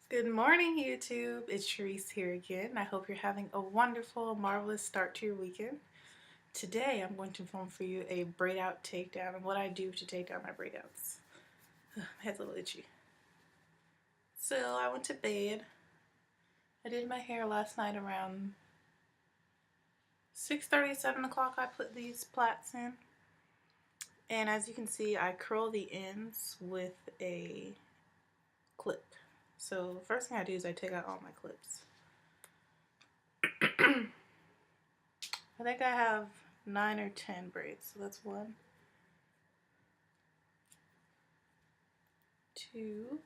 Good morning, YouTube. It's Sharice here again. I hope you're having a wonderful, marvelous start to your weekend. Today, I'm going to film for you a braid out takedown and what I do to take down my braid outs. My head's a little itchy. So, I went to bed. I did my hair last night around 6:30, 7 o'clock. I put these plaits in. And as you can see, I curl the ends with a clip. So, the first thing I do is I take out all my clips. I think I have 9 or 10 braids, so that's 1, 2,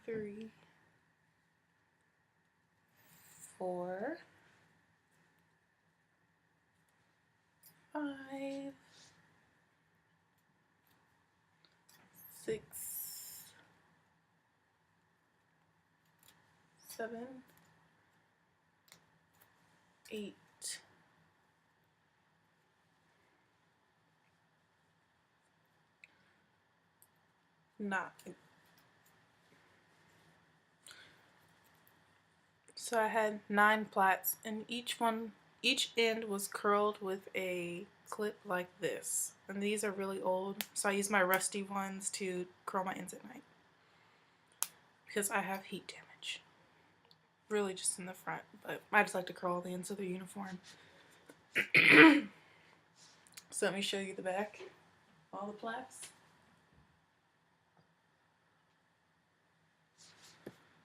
3, 4, 5, 6, 7, 8, 9. So I had 9 plaits, and each end was curled with a clip like this. And these are really old, so I use my rusty ones to curl my ends at night because I have heat damage. Really just in the front, but I just like to curl the ends so they're uniform. So let me show you the back, all the plaits.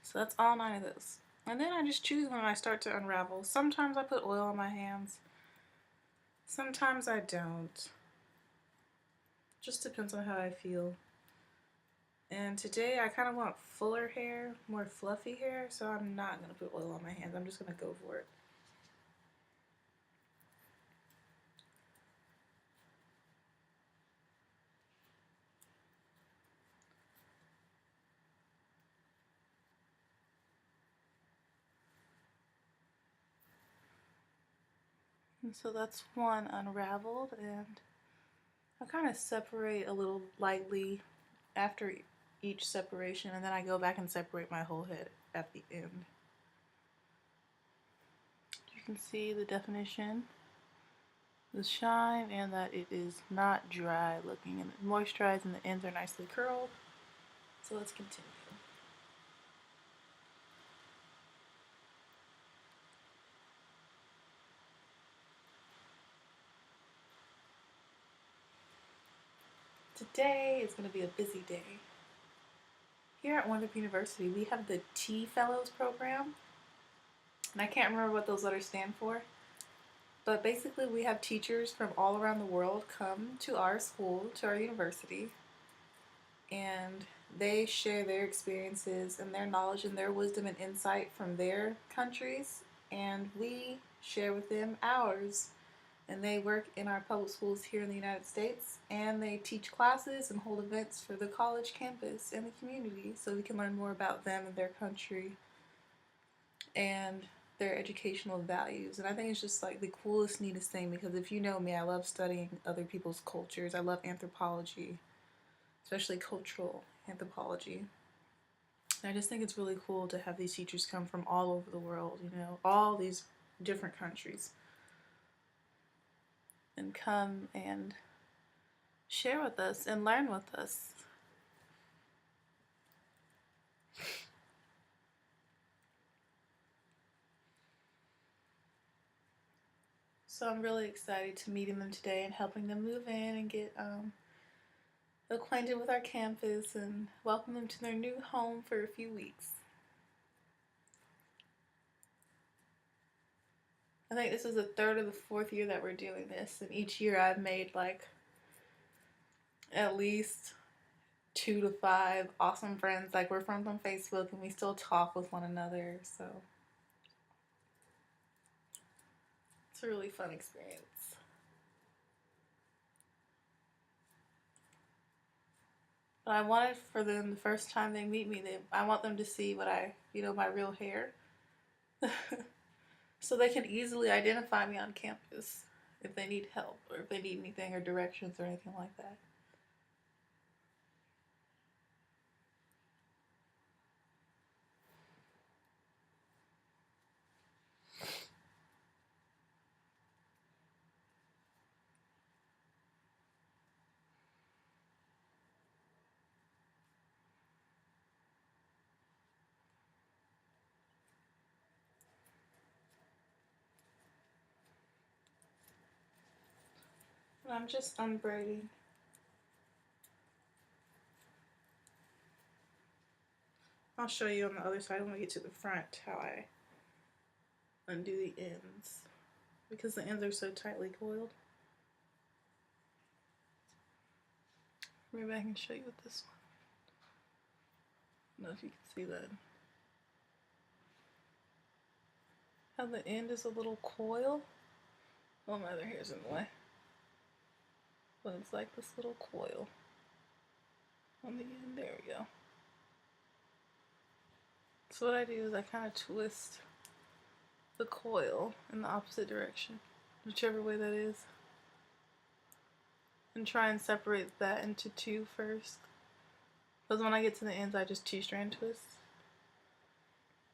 So that's all 9 of those. And then I just choose when I start to unravel. Sometimes I put oil on my hands. Sometimes I don't. Just depends on how I feel. And today I kind of want fuller hair, more fluffy hair, so I'm not going to put oil on my hands. I'm just going to go for it. And so that's one unraveled, and I kind of separate a little lightly after each separation, and then I go back and separate my whole head at the end. You can see the definition, the shine, and that it is not dry looking, and it moisturized and the ends are nicely curled. So let's continue. Today is going to be a busy day. Here at Winthrop University, we have the T Fellows program, and I can't remember what those letters stand for, but basically we have teachers from all around the world come to our school, to our university, and they share their experiences and their knowledge and their wisdom and insight from their countries, and we share with them ours. And they work in our public schools here in the United States, and they teach classes and hold events for the college campus and the community so we can learn more about them and their country and their educational values. And I think it's just like the coolest, neatest thing, because if you know me, I love studying other people's cultures. I love anthropology, especially cultural anthropology. And I just think it's really cool to have these teachers come from all over the world, you know, all these different countries, and come and share with us and learn with us. So I'm really excited to meeting them today and helping them move in and get acquainted with our campus and welcome them to their new home for a few weeks. I think this is the 3rd or the 4th year that we're doing this, and each year I've made like at least 2 to 5 awesome friends. Like, we're friends on Facebook and we still talk with one another, so it's a really fun experience. But I wanted for them, the first time they meet me, I want them to see what my real hair. So they can easily identify me on campus if they need help or if they need anything or directions or anything like that. I'm just unbraiding. I'll show you on the other side when we get to the front how I undo the ends, because the ends are so tightly coiled. Maybe I can show you with this one. I don't know if you can see that. How the end is a little coil. Oh, my other hair's in the way. But it's like this little coil on the end. There we go. So what I do is I kind of twist the coil in the opposite direction, whichever way that is, and try and separate that into two first. Because when I get to the ends, I just two-strand twist.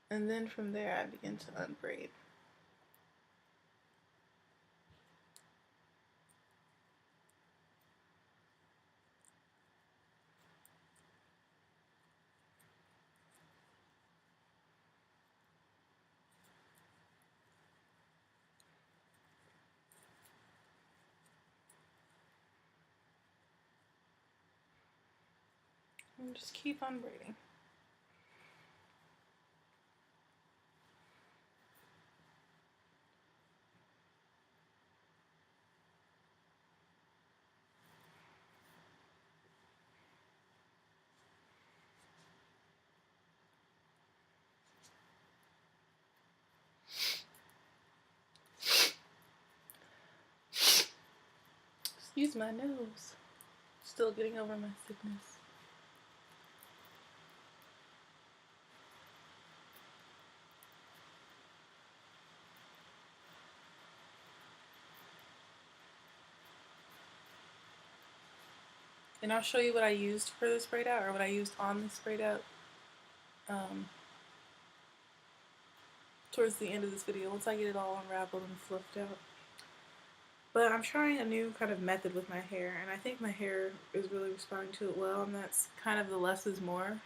And then from there, I begin to unbraid. And just keep on braiding. Excuse my nose. Still getting over my sickness. And I'll show you what I used for this braid out, or what I used on this braid out, towards the end of this video, once I get it all unraveled and fluffed out. But I'm trying a new kind of method with my hair, and I think my hair is really responding to it well, and that's kind of the less is more.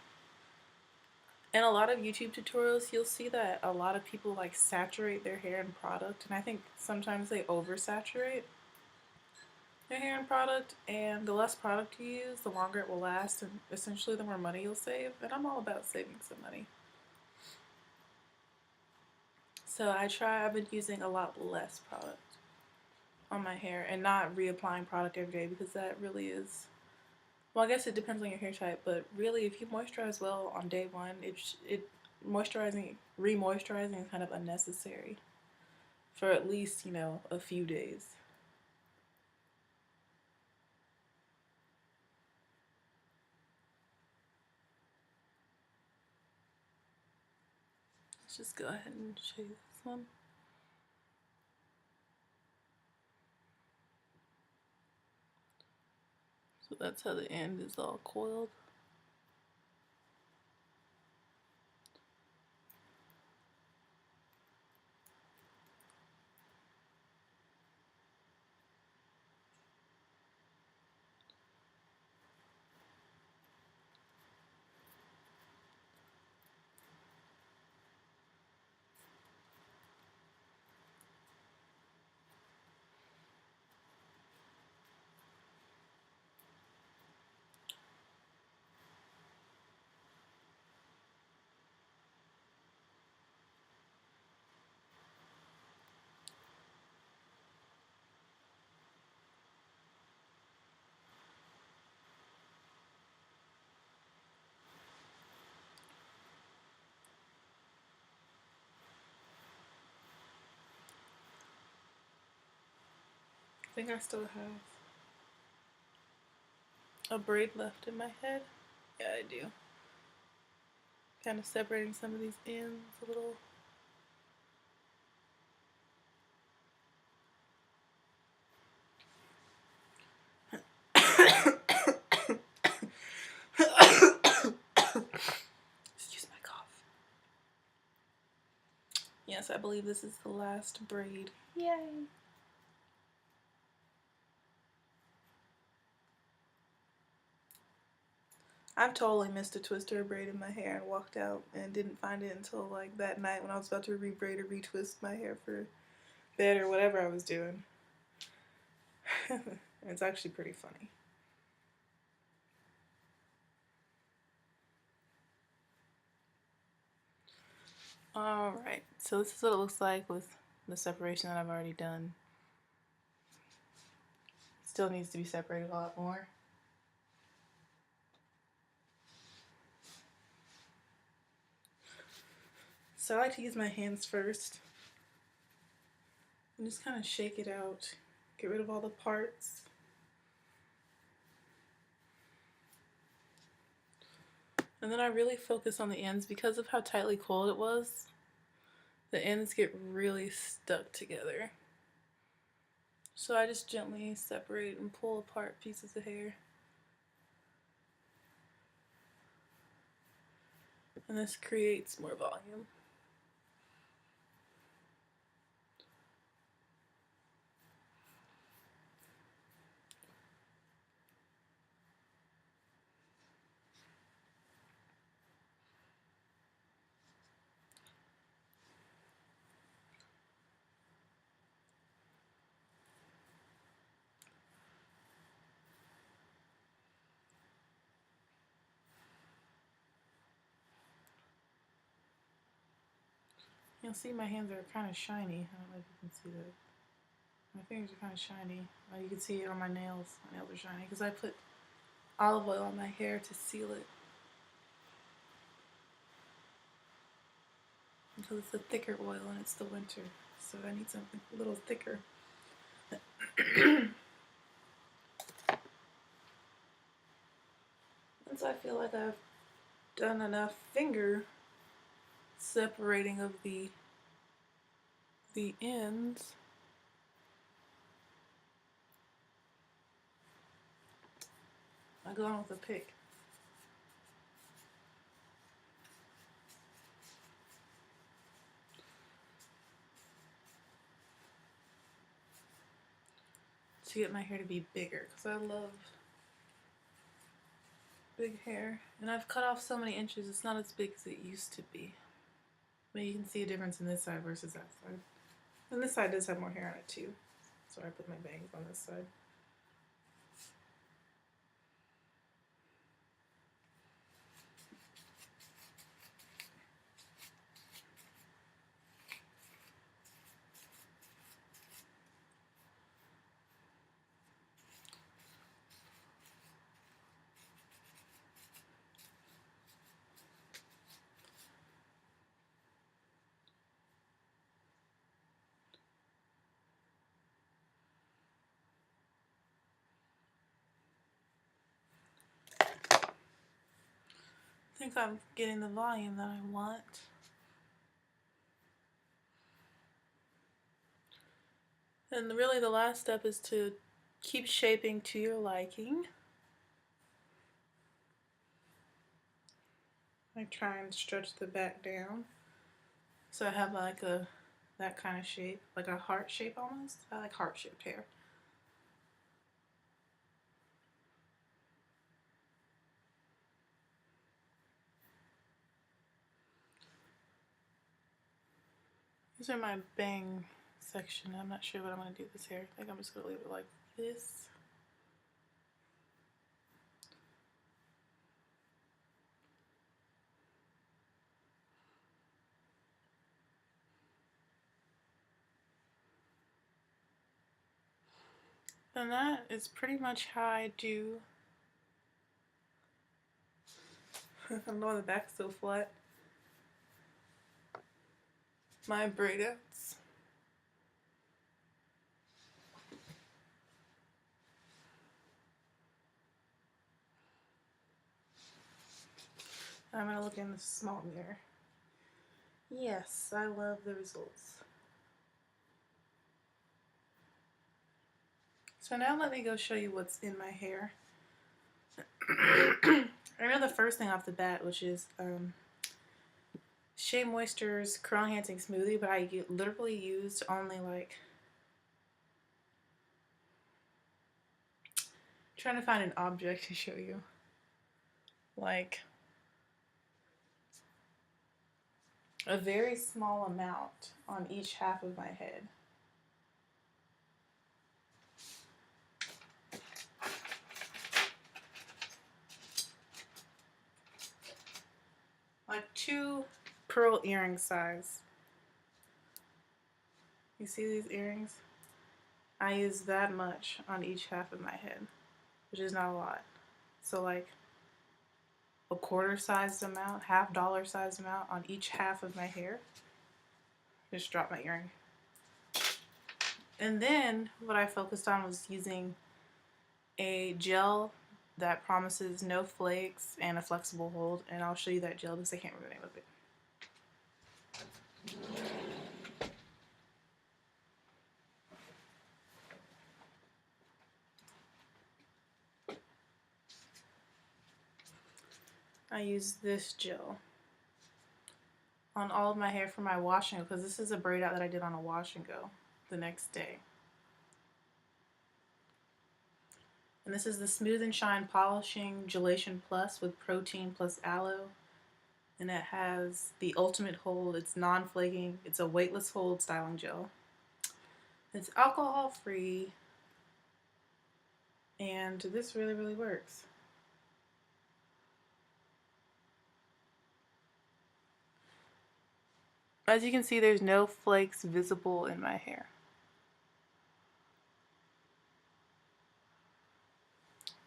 In a lot of YouTube tutorials, you'll see that a lot of people like saturate their hair in product, and I think sometimes they oversaturate their hair in product, and the less product you use, the longer it will last, and essentially the more money you'll save, and I'm all about saving some money. So I've been using a lot less product on my hair and not reapplying product every day, because that really is, well, I guess it depends on your hair type, but really if you moisturize well on day one, re-moisturizing is kind of unnecessary for at least, you know, a few days. Let's just go ahead and show you this one. So that's how the end is all coiled. I think I still have a braid left in my head. Yeah, I do. Kind of separating some of these ends a little. Excuse my cough. Yes, I believe this is the last braid. Yay! I've totally missed a twist or a braid in my hair and walked out and didn't find it until like that night when I was about to re-braid or retwist my hair for bed or whatever I was doing. And it's actually pretty funny. Alright, so this is what it looks like with the separation that I've already done. Still needs to be separated a lot more. So I like to use my hands first and just kind of shake it out, get rid of all the parts. And then I really focus on the ends because of how tightly coiled it was. The ends get really stuck together. So I just gently separate and pull apart pieces of hair. And this creates more volume. You'll see my hands are kind of shiny. I don't know if you can see that. My fingers are kind of shiny. You can see it on my nails. My nails are shiny because I put olive oil on my hair to seal it. Because it's a thicker oil and it's the winter. So I need something a little thicker. Once I feel like I've done enough finger separating of the ends, I go on with a pick. To get my hair to be bigger, because I love big hair. And I've cut off so many inches, it's not as big as it used to be. But you can see a difference in this side versus that side. And this side does have more hair on it too. So I put my bangs on this side. I think I'm getting the volume that I want. And really the last step is to keep shaping to your liking. I try and stretch the back down. So I have like that kind of shape, like a heart shape almost. I like heart shaped hair. These are my bang section. I'm not sure what I'm going to do with this hair. I think I'm just going to leave it like this. And that is pretty much how I do. I know the back's so flat. My braidouts. I'm gonna look in the small mirror. Yes, I love the results. So now let me go show you what's in my hair. I know the first thing off the bat, which is Shea Moisture's Curl Enhancing Smoothie, but I literally used only like, trying to find an object to show you, like a very small amount on each half of my head. like 2 pearl earring size. You see these earrings? I use that much on each half of my head, which is not a lot. So like a quarter sized amount, half dollar sized amount on each half of my hair. Just drop my earring. And then what I focused on was using a gel that promises no flakes and a flexible hold, and I'll show you that gel because I can't remember the name of it. I use this gel on all of my hair for my wash and go, because this is a braid out that I did on a wash and go the next day. And this is the Smooth and Shine Polishing Gellation Plus with protein plus aloe. And it has the ultimate hold. It's non-flaking. It's a weightless hold styling gel. It's alcohol free. And this really, really works. As you can see, there's no flakes visible in my hair.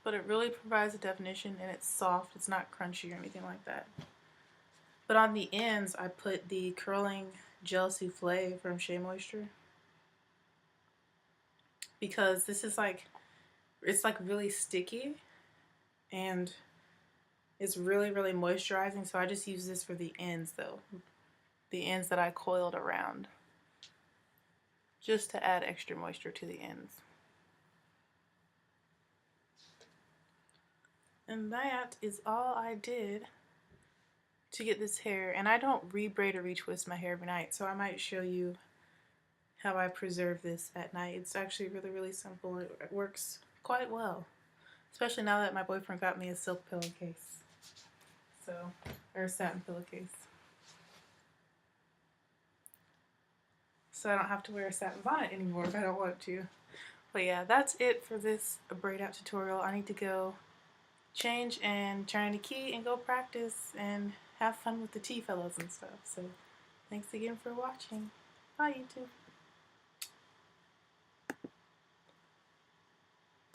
But it really provides a definition, and it's soft. It's not crunchy or anything like that. But on the ends, I put the curling gel Souffle from Shea Moisture, because this is like, it's like really sticky and it's really, really moisturizing. So I just use this for the ends though. The ends that I coiled around, just to add extra moisture to the ends. And that is all I did to get this hair. And I don't re-braid or retwist my hair every night, so I might show you how I preserve this at night. It's actually really, really simple. It works quite well, especially now that my boyfriend got me a silk pillowcase, or a satin pillowcase. So I don't have to wear a satin bonnet anymore if I don't want to. But yeah, that's it for this braid out tutorial. I need to go change and turn the key and go practice and have fun with the tea fellows and stuff. So thanks again for watching. Bye YouTube.